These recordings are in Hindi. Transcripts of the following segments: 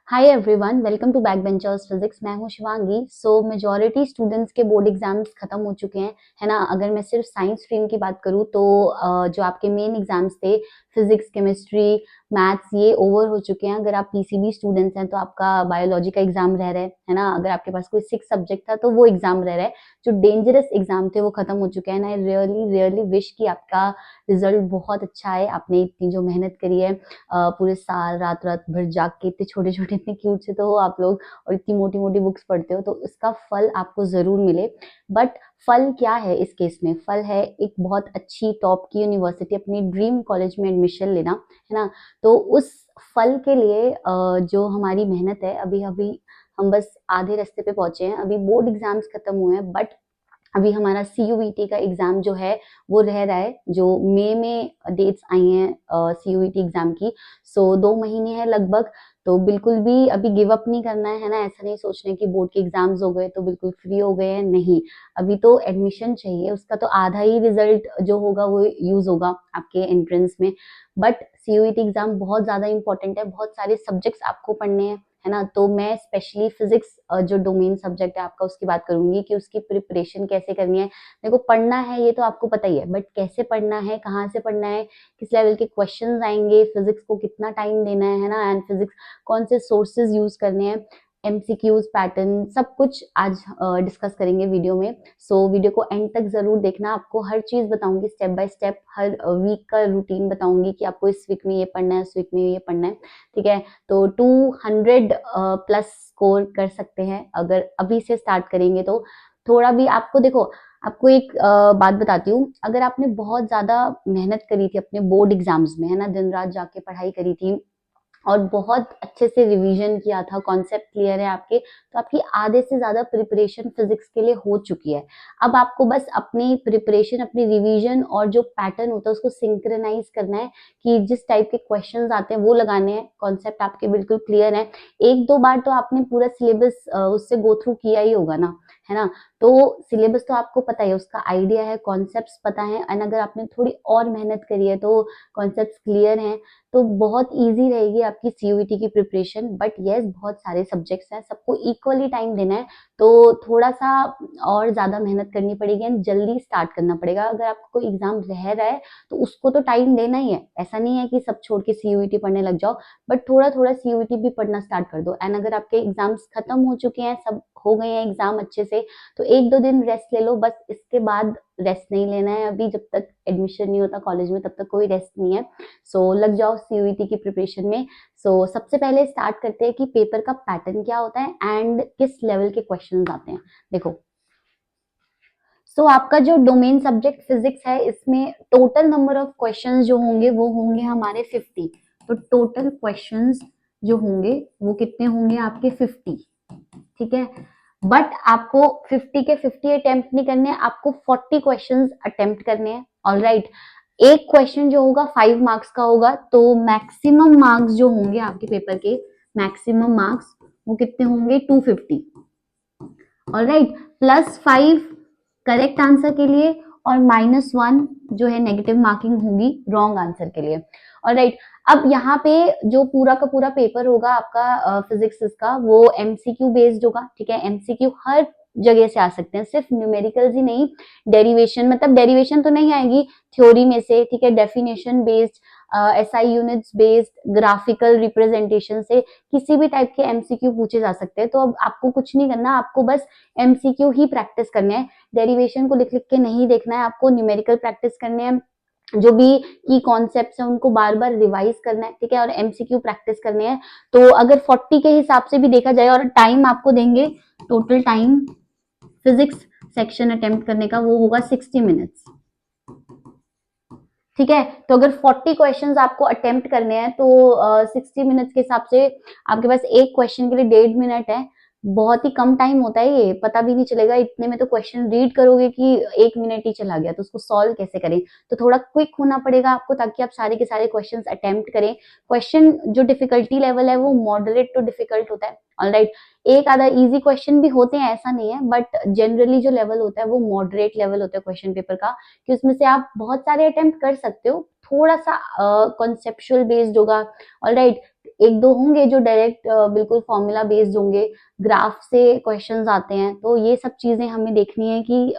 Hi everyone, welcome to backbenchers physics. मैं हूं शिवांगी। मेजॉरिटी स्टूडेंट्स के बोर्ड एग्जाम्स खत्म हो चुके हैं, है ना। अगर मैं सिर्फ साइंस स्ट्रीम की बात करूं तो जो आपके मेन एग्जाम्स थे फिजिक्स, केमिस्ट्री, मैथ्स, ये ओवर हो चुके हैं। अगर आप पीसीबी स्टूडेंट्स हैं तो आपका बायोलॉजी का एग्जाम रह रहा है ना। अगर आपके पास कोई 6 सब्जेक्ट था तो वो एग्जाम रह रहा है। जो डेंजरस एग्जाम थे वो खत्म हो चुके हैं। आई रियली रियली विश कि आपका रिजल्ट बहुत अच्छा है। आपने इतनी जो मेहनत करी है, पूरे साल रात रात भर जाग के, इतने छोटे छोटे इतने क्यूट से तो हो आप लोग, और इतनी मोटी मोटी बुक्स पढ़ते हो, तो इसका फल आपको जरूर मिले। बट फल क्या है इस केस में? फल है एक बहुत अच्छी टॉप की यूनिवर्सिटी, अपनी ड्रीम कॉलेज में एडमिशन लेना, है ना। तो उस फल के लिए जो हमारी मेहनत है, अभी अभी हम बस आधे रास्ते पे पहुंचे हैं। अभी बोर्ड एग्जाम्स खत्म हुए हैं, बट अभी हमारा सीयूईटी का एग्जाम जो है वो रह रहा है। जो मई में डेट्स आई हैं सीयूईटी एग्जाम की, 2 महीने हैं लगभग। तो बिल्कुल भी अभी गिव अप नहीं करना है ना। ऐसा नहीं सोचना कि बोर्ड के एग्जाम्स हो गए तो बिल्कुल फ्री हो गए हैं, नहीं। अभी तो एडमिशन चाहिए, उसका तो आधा ही रिजल्ट जो होगा वो यूज होगा आपके एंट्रेंस में। बट सीयूईटी एग्जाम बहुत ज्यादा इंपॉर्टेंट है, बहुत सारे सब्जेक्ट्स आपको पढ़ने हैं, है ना। तो मैं स्पेशली फिजिक्स जो डोमेन सब्जेक्ट है आपका, उसकी बात करूंगी कि उसकी प्रिपरेशन कैसे करनी है। देखो, पढ़ना है ये तो आपको पता ही है, बट कैसे पढ़ना है, कहाँ से पढ़ना है, किस लेवल के क्वेश्चंस आएंगे, फिजिक्स को कितना टाइम देना है ना। एंड फिजिक्स कौन से सोर्सेज यूज करने हैं, एमसीक्यूज, पैटर्न, सब कुछ आज डिस्कस करेंगे वीडियो में। वीडियो को एंड तक जरूर देखना। आपको हर चीज बताऊंगी स्टेप बाय स्टेप। हर वीक का रूटीन बताऊंगी कि आपको इस वीक में ये पढ़ना है, इस वीक में ये पढ़ना है, ठीक है। तो 200 प्लस स्कोर कर सकते हैं अगर अभी से स्टार्ट करेंगे तो। थोड़ा भी आपको, देखो, आपको एक बात बताती हूँ। अगर आपने बहुत ज्यादा मेहनत करी थी अपने बोर्ड एग्जाम्स में, है ना, दिन रात जाके पढ़ाई करी थी और बहुत अच्छे से रिवीजन किया था, कॉन्सेप्ट क्लियर है आपके, तो आपकी आधे से ज्यादा प्रिपरेशन फिजिक्स के लिए हो चुकी है। अब आपको बस अपनी प्रिपरेशन, अपनी रिवीजन और जो पैटर्न होता है उसको सिंक्रोनाइज करना है कि जिस टाइप के क्वेश्चंस आते हैं वो लगाने हैं। कॉन्सेप्ट आपके बिल्कुल क्लियर है। 1-2 बार तो आपने पूरा सिलेबस उससे गो थ्रू किया ही होगा ना, है ना। तो सिलेबस तो आपको पता है, उसका आइडिया है, कॉन्सेप्ट्स पता है। एंड अगर आपने थोड़ी और मेहनत करी है तो कॉन्सेप्ट्स क्लियर हैं, तो बहुत इजी रहेगी आपकी सीयूईटी की प्रिपरेशन। बट यस, बहुत सारे सब्जेक्ट्स हैं, सबको इक्वली टाइम देना है, तो थोड़ा सा और ज्यादा मेहनत करनी पड़ेगी एंड जल्दी स्टार्ट करना पड़ेगा। अगर आपको कोई एग्जाम रह रहा है तो उसको तो टाइम देना ही है। ऐसा नहीं है कि सब छोड़ के सीयूईटी पढ़ने लग जाओ, बट थोड़ा थोड़ा सीयूईटी भी पढ़ना स्टार्ट कर दो। एंड अगर आपके एग्जाम्स खत्म हो चुके हैं, सब हो गए हैं एग्जाम अच्छे से, तो 1-2 दिन रेस्ट ले लो बस। इसके बाद रेस्ट नहीं लेना है। अभी जब तक एडमिशन नहीं होता कॉलेज में तब तक कोई रेस्ट नहीं है। लग जाओ सीयूईटी की प्रिपरेशन में। सबसे पहले स्टार्ट करते हैं कि पेपर का पैटर्न क्या होता है एंड किस लेवल के क्वेश्चंस आते हैं। देखो, आपका जो डोमेन सब्जेक्ट फिजिक्स है, इसमें टोटल नंबर ऑफ क्वेश्चंस जो होंगे वो होंगे हमारे 50। तो टोटल क्वेश्चंस जो होंगे वो कितने होंगे आपके? 50, ठीक है। बट आपको 50 के 50 अटेम्प्ट नहीं करने हैं, आपको 40 क्वेश्चंस अटेम्प्ट करने हैं। All right. एक क्वेश्चन जो होगा 5 मार्क्स का होगा, तो मैक्सिमम मार्क्स जो होंगे आपके पेपर के, मैक्सिमम मार्क्स वो कितने होंगे? 250। All right. +5 करेक्ट आंसर के लिए और -1 जो है नेगेटिव मार्किंग होगी रॉन्ग आंसर के लिए। और राइट, अब यहाँ पे जो पूरा का पूरा पेपर होगा आपका फिजिक्स का, वो एमसीक्यू बेस्ड होगा, ठीक है। एमसीक्यू हर जगह से आ सकते हैं, सिर्फ न्यूमेरिकल्स ही नहीं। डेरिवेशन, मतलब डेरिवेशन तो नहीं आएगी थ्योरी में से, ठीक है। Definition based, SI units based, graphical representation से किसी भी टाइप के एमसीक्यू पूछे जा सकते हैं। तो अब आपको कुछ नहीं करना, आपको बस एमसीक्यू ही प्रैक्टिस करने हैं। डेरिवेशन को लिख लिख के नहीं देखना है, आपको न्यूमेरिकल प्रैक्टिस करने हैं। जो भी की कॉन्सेप्ट्स हैं उनको बार बार रिवाइज करना है, ठीक है, और एमसीक्यू प्रैक्टिस करने हैं। तो अगर 40 के हिसाब से भी देखा जाए, और टाइम आपको देंगे, total time physics section attempt करने का वो होगा 60 मिनट्स, ठीक है। तो अगर 40 क्वेश्चंस आपको अटेम्प्ट करने हैं तो 60 मिनट्स के हिसाब से आपके पास एक क्वेश्चन के लिए 1.5 मिनट है। बहुत ही कम टाइम होता है, ये पता भी नहीं चलेगा। इतने में तो क्वेश्चन रीड करोगे कि 1 मिनट ही चला गया, तो उसको सॉल्व कैसे करें? तो थोड़ा क्विक होना पड़ेगा आपको, ताकि आप सारे के सारे क्वेश्चन अटेम्प्ट करें। क्वेश्चन जो डिफिकल्टी लेवल है वो मॉडरेट टू डिफिकल्ट होता है। ऑलराइट। एक आधा इजी क्वेश्चन भी होते हैं, ऐसा नहीं है, बट जनरली जो लेवल होता है वो मॉडरेट लेवल होता है क्वेश्चन पेपर का, कि उसमें से आप बहुत सारे अटेम्प्ट कर सकते हो। थोड़ा सा कॉन्सेप्चुअल बेस्ड होगा। ऑलराइट। एक दो होंगे जो डायरेक्ट बिल्कुल फॉर्मूला बेस्ड होंगे, ग्राफ से क्वेश्चंस आते हैं, तो ये सब चीजें हमें देखनी है कि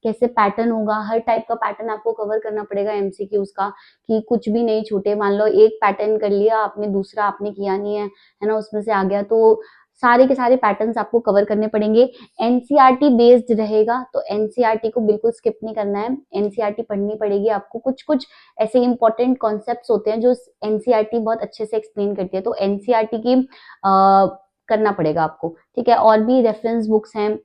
कैसे पैटर्न होगा। हर टाइप का पैटर्न आपको कवर करना पड़ेगा एमसीक्यूज का, कि कुछ भी नहीं छूटे। मान लो एक पैटर्न कर लिया आपने, दूसरा आपने किया नहीं है ना, उसमें से आ गया, तो सारे के सारे पैटर्न्स आपको कवर करने पड़ेंगे। एनसीईआरटी बेस्ड रहेगा, तो एनसीईआरटी को बिल्कुल स्किप नहीं करना है, एनसीईआरटी पढ़नी पड़ेगी आपको। कुछ कुछ ऐसे इंपॉर्टेंट कॉन्सेप्ट्स होते हैं जो एनसीईआरटी बहुत अच्छे से एक्सप्लेन करती है, तो एनसीईआरटी की करना पड़ेगा आपको, ठीक है। और भी रेफरेंस बुक्स हैं,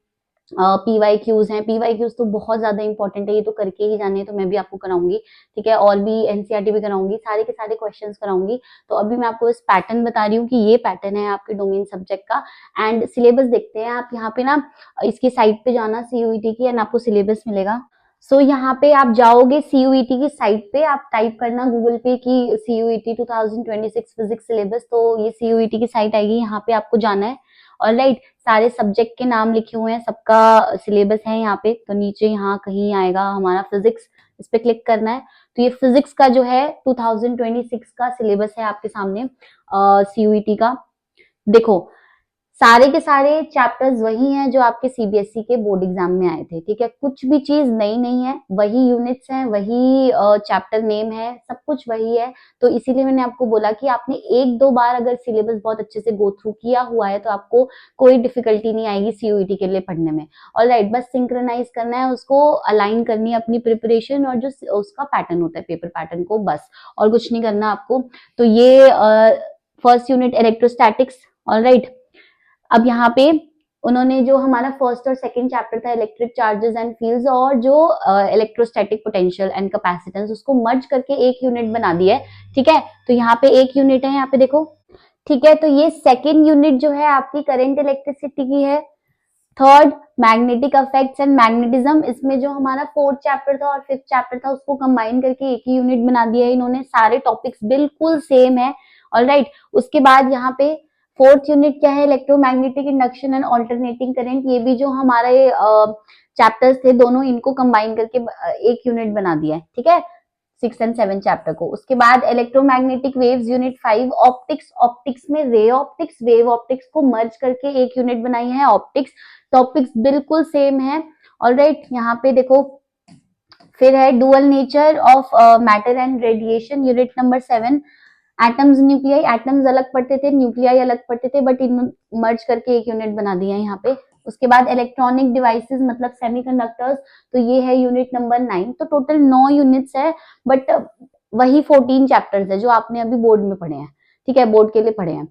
पीवाईक्यूज हैं, पीवाईक्यूज तो बहुत ज्यादा इंपॉर्टेंट है, ये तो करके ही जाने हैं, तो मैं भी आपको कराऊंगी, ठीक है। और भी एनसीईआरटी भी कराऊंगी, सारे के सारे क्वेश्चंस कराऊंगी। तो अभी मैं आपको इस पैटर्न बता रही हूँ कि ये पैटर्न है आपके डोमेन सब्जेक्ट का। एंड सिलेबस देखते हैं आप यहाँ पे ना, इसकी साइट पे जाना सीयूईटी की, एंड आपको सिलेबस मिलेगा। सो यहाँ पे आप जाओगे सीयूईटी की साइट पे, आप टाइप करना गूगल पे कि सीयूईटी 2026 फिजिक्स सिलेबस, तो ये सीयूईटी की साइट आएगी, यहाँ पे आपको जाना है। और राइट, सारे सब्जेक्ट के नाम लिखे हुए हैं, सबका सिलेबस है यहाँ पे, तो नीचे यहाँ कहीं आएगा हमारा फिजिक्स, इस पे क्लिक करना है। तो ये फिजिक्स का जो है 2026 का सिलेबस है आपके सामने सीयूईटी का। देखो, सारे के सारे चैप्टर्स वही हैं जो आपके सीबीएसई के बोर्ड एग्जाम में आए थे, ठीक है। कुछ भी चीज नई नहीं है, वही यूनिट्स हैं, वही चैप्टर नेम है, सब कुछ वही है। तो इसीलिए मैंने आपको बोला कि आपने एक दो बार अगर सिलेबस बहुत अच्छे से गो थ्रू किया हुआ है तो आपको कोई डिफिकल्टी नहीं आएगी सीयूईटी के लिए पढ़ने में। और राइट, बस सिंक्रोनाइज करना है उसको, अलाइन करनी है अपनी प्रिपरेशन और जो उसका पैटर्न होता है, पेपर पैटर्न को, बस और कुछ नहीं करना आपको। तो ये first unit electrostatics. All right, अब यहाँ पे उन्होंने जो हमारा फर्स्ट और सेकंड चैप्टर था इलेक्ट्रिक चार्जेस एंड फील्ड्स, और जो इलेक्ट्रोस्टैटिक पोटेंशियल एंड कैपेसिटेंस, उसको मर्ज करके एक यूनिट बना दिया है, ठीक है। तो यहाँ पे एक यूनिट है, यहाँ पे देखो, ठीक है। तो ये सेकेंड यूनिट जो है आपकी करंट इलेक्ट्रिसिटी की है। Third, magnetic affects and magnetism, इसमें जो हमारा फोर्थ चैप्टर था और फिफ्थ चैप्टर था उसको कंबाइन करके एक ही यूनिट बना दिया है इन्होंने, सारे टॉपिक्स बिल्कुल सेम है। ऑलराइट, उसके बाद यहाँ पे फोर्थ यूनिट क्या है, electromagnetic induction and alternating current, ये भी जो हमारे चैप्टर्स थे दोनों, इनको कंबाइन करके एक यूनिट बना दिया है, ठीक है, 6 एंड 7 चैप्टर को। उसके बाद electromagnetic waves unit 5, optics, optics में रे ऑप्टिक्स, वेव ऑप्टिक्स को मर्ज करके एक यूनिट बनाई है ऑप्टिक्स। टॉपिक्स बिल्कुल सेम है। ऑलराइट, यहाँ पे देखो, फिर है dual nature of matter and radiation, unit number 7, atoms nuclei, atoms अलग पढ़ते थे, न्यूक्लियाई अलग पढ़ते थे, बट इन मर्ज करके एक यूनिट बना दिया है यहाँ पे। उसके बाद इलेक्ट्रॉनिक डिवाइसेस मतलब सेमीकंडक्टर्स, तो ये है यूनिट नंबर 9। तो टोटल 9 यूनिट्स है, बट वही 14 चैप्टर्स है जो आपने अभी बोर्ड में पढ़े हैं, ठीक है, बोर्ड के लिए पढ़े हैं।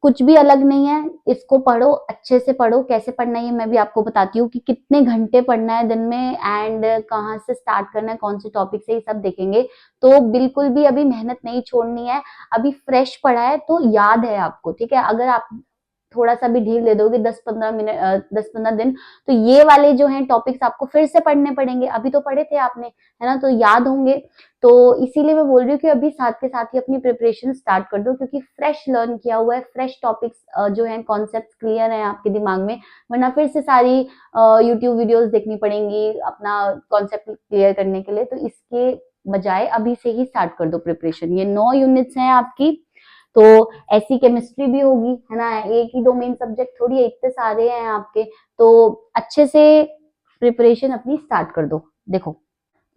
कुछ भी अलग नहीं है, इसको पढ़ो, अच्छे से पढ़ो। कैसे पढ़ना है मैं भी आपको बताती हूँ, कि कितने घंटे पढ़ना है दिन में, एंड कहाँ से स्टार्ट करना है, कौन से टॉपिक से, ये सब देखेंगे। तो बिल्कुल भी अभी मेहनत नहीं छोड़नी है, अभी फ्रेश पढ़ा है तो याद है आपको, ठीक है। अगर आप थोड़ा सा भी ढील दे दोगे, 10-15 मिनट 10-15 दिन, तो ये वाले जो हैं टॉपिक्स आपको फिर से पढ़ने पड़ेंगे। अभी तो पढ़े थे आपने, है ना, तो याद होंगे। तो इसीलिए मैं बोल रही हूँ कि अभी साथ के साथ ही अपनी प्रिपरेशन स्टार्ट कर दो, क्योंकि फ्रेश लर्न किया हुआ है, फ्रेश टॉपिक्स जो है, कॉन्सेप्ट क्लियर है आपके दिमाग में, वरना फिर से सारी यूट्यूब वीडियोस देखनी पड़ेंगी अपना कॉन्सेप्ट क्लियर करने के लिए। तो इसके बजाय अभी से ही स्टार्ट कर दो प्रिपरेशन। ये 9 यूनिट्स हैं आपकी, तो ऐसी केमिस्ट्री भी होगी, है ना, एक ही डोमेन सब्जेक्ट थोड़ी है, इतने सारे हैं आपके, तो अच्छे से प्रिपरेशन अपनी स्टार्ट कर दो। देखो,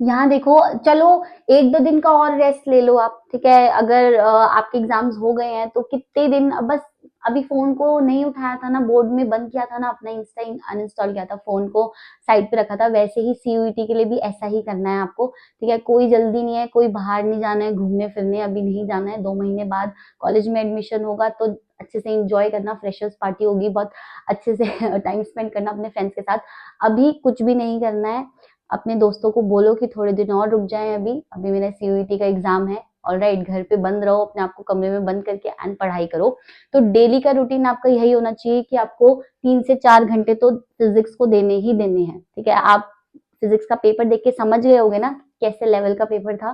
यहाँ देखो, चलो एक दो दिन का और रेस्ट ले लो आप, ठीक है। अगर आपके एग्जाम्स हो गए हैं तो कितने दिन, अब बस अभी फोन को नहीं उठाया था ना, बोर्ड में बंद किया था ना, अपना इंस्टा अनइंस्टॉल किया था, फोन को साइड पे रखा था, वैसे ही सीयूईटी के लिए भी ऐसा ही करना है आपको, ठीक है। कोई जल्दी नहीं है, कोई बाहर नहीं जाना है घूमने फिरने, अभी नहीं जाना है। 2 महीने बाद कॉलेज में एडमिशन होगा, तो अच्छे से एंजॉय करना, फ्रेशर्स पार्टी होगी, बहुत अच्छे से टाइम स्पेंड करना अपने फ्रेंड्स के साथ। अभी कुछ भी नहीं करना है, अपने दोस्तों को बोलो कि थोड़े दिन और रुक जाएं, अभी अभी मेरा सीयूईटी का एग्जाम है। ऑलराइट, घर पे बंद रहो, अपने आप को कमरे में बंद करके एंड पढ़ाई करो। तो डेली का रूटीन आपका यही होना चाहिए कि आपको 3 से 4 घंटे तो फिजिक्स को देने ही देने हैं, ठीक है। आप फिजिक्स का पेपर देख के समझ गए होगे ना कैसे लेवल का पेपर था,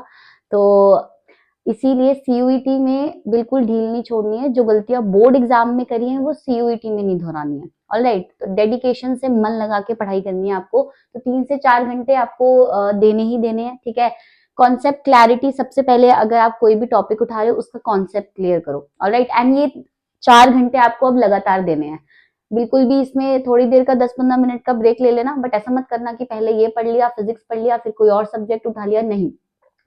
तो इसीलिए सीयूईटी में बिल्कुल ढील नहीं छोड़नी है। जो गलतियां बोर्ड एग्जाम में करी हैं वो सीयूईटी में नहीं दोहरानी है। ऑलराइट, तो डेडिकेशन से मन लगा के पढ़ाई करनी है आपको। तो 3 से 4 घंटे आपको देने ही देने हैं, ठीक है। कॉन्सेप्ट क्लैरिटी सबसे पहले, अगर आप कोई भी टॉपिक उठा रहे हो उसका कॉन्सेप्ट क्लियर करो, ऑलराइट। एंड ये 4 घंटे आपको अब लगातार देने हैं, बिल्कुल भी इसमें थोड़ी देर का 10-15 मिनट का ब्रेक ले लेना, बट ऐसा मत करना कि पहले ये पढ़ लिया, फिजिक्स पढ़ लिया, फिर कोई और सब्जेक्ट उठा लिया, नहीं।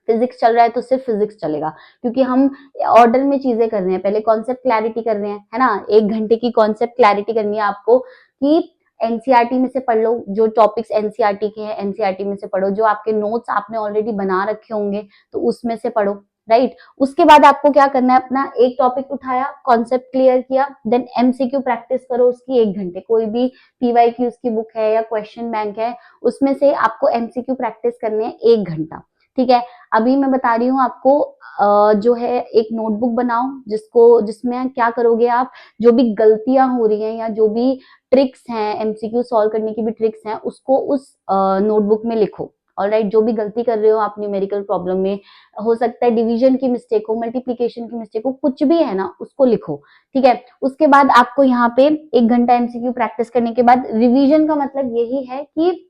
फिजिक्स चल रहा है तो सिर्फ फिजिक्स चलेगा, क्योंकि हम ऑर्डर में चीजें कर रहे हैं, पहले कॉन्सेप्ट क्लैरिटी कर रहे हैं, है ना। 1 घंटे की कॉन्सेप्ट क्लैरिटी करनी है आपको, कि एनसीईआरटी में से पढ़ लो, जो टॉपिक्स एनसीईआरटी के हैं एनसीईआरटी में से पढ़ो, जो आपके नोट्स आपने ऑलरेडी बना रखे होंगे तो उसमें से पढ़ो, राइट। उसके बाद आपको क्या करना है, अपना एक टॉपिक उठाया, कॉन्सेप्ट क्लियर किया, देन एमसीक्यू प्रैक्टिस करो उसकी 1 घंटे, कोई भी पीवाईक्यूज की बुक है या क्वेश्चन बैंक है उसमें से आपको एमसीक्यू प्रैक्टिस करने हैं 1 घंटा, ठीक है। अभी मैं बता रही हूँ आपको, जो है एक नोटबुक बनाओ, जिसमें क्या करोगे आप, जो भी गलतियां हो रही हैं या जो भी ट्रिक्स हैं, एमसीक्यू सॉल्व करने की भी ट्रिक्स हैं, उसको उस नोटबुक में लिखो, ऑलराइट। जो भी गलती कर रहे हो आप न्यूमेरिकल प्रॉब्लम में, हो सकता है डिवीजन की मिस्टेक हो, मल्टीप्लीकेशन की मिस्टेक हो, कुछ भी है ना, उसको लिखो, ठीक है। उसके बाद आपको यहाँ पे 1 घंटा एमसीक्यू प्रैक्टिस करने के बाद रिवीजन का मतलब यही है कि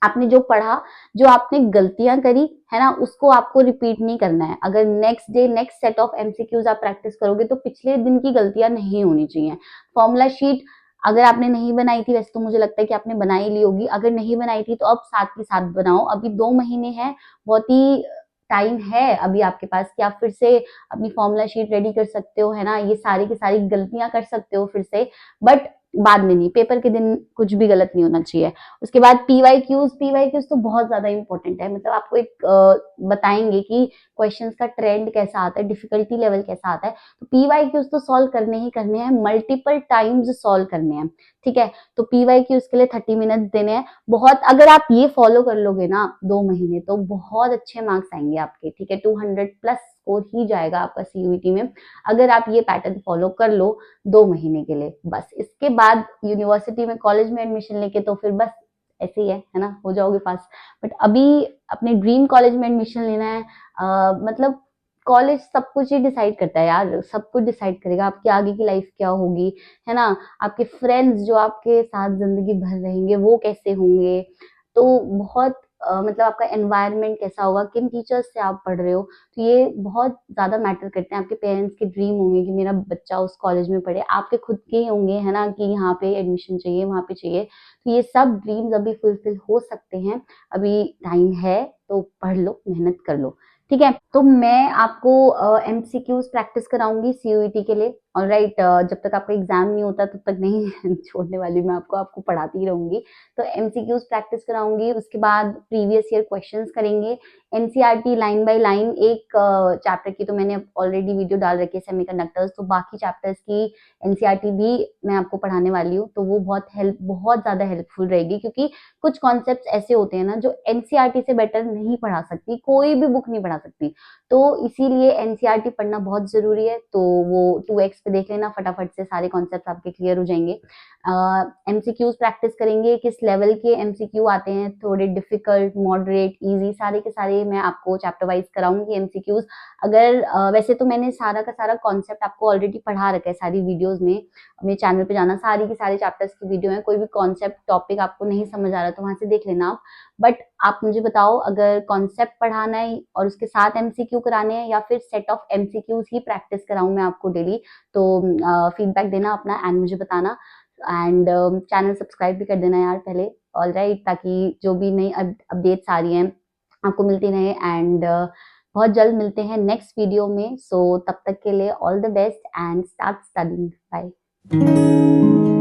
आपने जो पढ़ा, जो आपने गलतियां करी है ना, उसको आपको रिपीट नहीं करना है। अगर next day next set of MCQs आप प्रैक्टिस करोगे तो पिछले दिन की गलतियां नहीं होनी चाहिए। फॉर्मूला शीट अगर आपने नहीं बनाई थी, वैसे तो मुझे लगता है कि आपने बनाई ली होगी, अगर नहीं बनाई थी तो अब साथ के साथ बनाओ, अभी 2 महीने हैं, बहुत ही टाइम है अभी आपके पास कि आप फिर से अपनी फॉर्मूला शीट रेडी कर सकते हो, है ना। ये सारी की सारी गलतियां कर सकते हो फिर से, बट बाद में नहीं, पेपर के दिन कुछ भी गलत नहीं होना चाहिए। उसके बाद पीवाईक्यूज तो बहुत ज्यादा इंपॉर्टेंट है, मतलब आपको एक बताएंगे कि क्वेश्चंस का ट्रेंड कैसा आता है, डिफिकल्टी लेवल कैसा आता है, तो पीवाईक्यूज तो सॉल्व करने ही करने हैं, मल्टीपल टाइम्स सॉल्व करने हैं, ठीक है। तो पीवाईक्यूज के लिए 30 मिनट देने हैं, बहुत, अगर आप ये फॉलो कर लोगे ना 2 महीने, तो बहुत अच्छे मार्क्स आएंगे आपके, ठीक है। 200+ स्कोर ही जाएगा आपका सीयूईटी में, अगर आप ये पैटर्न फॉलो कर लो 2 महीने के लिए। बस इसके बाद यूनिवर्सिटी में, कॉलेज में एडमिशन लेके तो फिर बस ऐसे ही है ना, हो जाओगे पास। बट अभी अपने ड्रीम कॉलेज में एडमिशन लेना है, मतलब कॉलेज सब कुछ ही डिसाइड करता है यार, सब कुछ डिसाइड करेगा आपकी आगे की लाइफ क्या होगी, है ना। आपके फ्रेंड्स जो आपके साथ जिंदगी भर रहेंगे वो कैसे होंगे, तो बहुत मतलब आपका एनवायरनमेंट कैसा होगा, किन टीचर्स से आप पढ़ रहे हो, तो ये बहुत ज्यादा मैटर करते हैं। आपके पेरेंट्स के ड्रीम होंगे कि मेरा बच्चा उस कॉलेज में पढ़े, आपके खुद के ही होंगे, है ना, कि यहाँ पे एडमिशन चाहिए, वहां पे चाहिए, तो ये सब ड्रीम्स अभी फुलफिल हो सकते हैं, अभी टाइम है, तो पढ़ लो, मेहनत कर लो, ठीक है। तो मैं आपको एमसीक्यूज प्रैक्टिस कराऊंगी सीयूईटी के लिए, ऑलराइट। जब तक आपका एग्जाम नहीं होता तब तक नहीं छोड़ने वाली मैं आपको पढ़ाती ही रहूंगी। तो एमसीक्यूज प्रैक्टिस कराऊंगी, उसके बाद प्रीवियस ईयर क्वेश्चंस करेंगे, एनसीईआरटी लाइन बाय लाइन, एक चैप्टर की तो मैंने ऑलरेडी वीडियो डाल रखी है, सेमीकंडक्टर्स, तो बाकी चैप्टर्स की एनसीईआरटी भी मैं आपको पढ़ाने वाली हूँ, तो वो बहुत ज्यादा हेल्पफुल रहेगी, क्योंकि कुछ कॉन्सेप्ट्स ऐसे होते हैं ना जो एनसीईआरटी से बेटर नहीं पढ़ा सकती, कोई भी बुक नहीं पढ़ा सकती, तो इसीलिए एनसीईआरटी पढ़ना बहुत जरूरी है। तो वो 2x पे देख लेना, फटाफट से सारे कॉन्सेप्ट आपके क्लियर हो जाएंगे। एमसीक्यूज प्रैक्टिस करेंगे, किस लेवल के एमसीक्यू आते हैं, थोड़े डिफिकल्ट, मॉडरेट, इजी, सारे के सारे मैं आपको चैप्टर वाइज कराऊंगी एमसीक्यूज। अगर वैसे तो मैंने सारा का सारा कॉन्सेप्ट आपको ऑलरेडी पढ़ा रखा है सारी वीडियोज में, मेरे चैनल पे जाना, सारी की सारे चैप्टर्स की वीडियो है, कोई भी कॉन्सेप्ट टॉपिक आपको नहीं समझ आ रहा तो वहां से देख लेना आप। बट आप मुझे बताओ, अगर कॉन्सेप्ट पढ़ाना है और उसके साथ एमसीक्यू कराने हैं, या फिर सेट ऑफ एमसीक्यूज ही प्रैक्टिस कराऊं मैं आपको डेली, तो फीडबैक देना अपना एंड मुझे बताना। एंड चैनल सब्सक्राइब भी कर देना यार पहले, ऑलराइट, ताकि जो भी नई अपडेट्स आ रही हैं आपको मिलती रहे। एंड बहुत जल्द मिलते हैं नेक्स्ट वीडियो में, सो तब तक के लिए all the best and start studying, bye.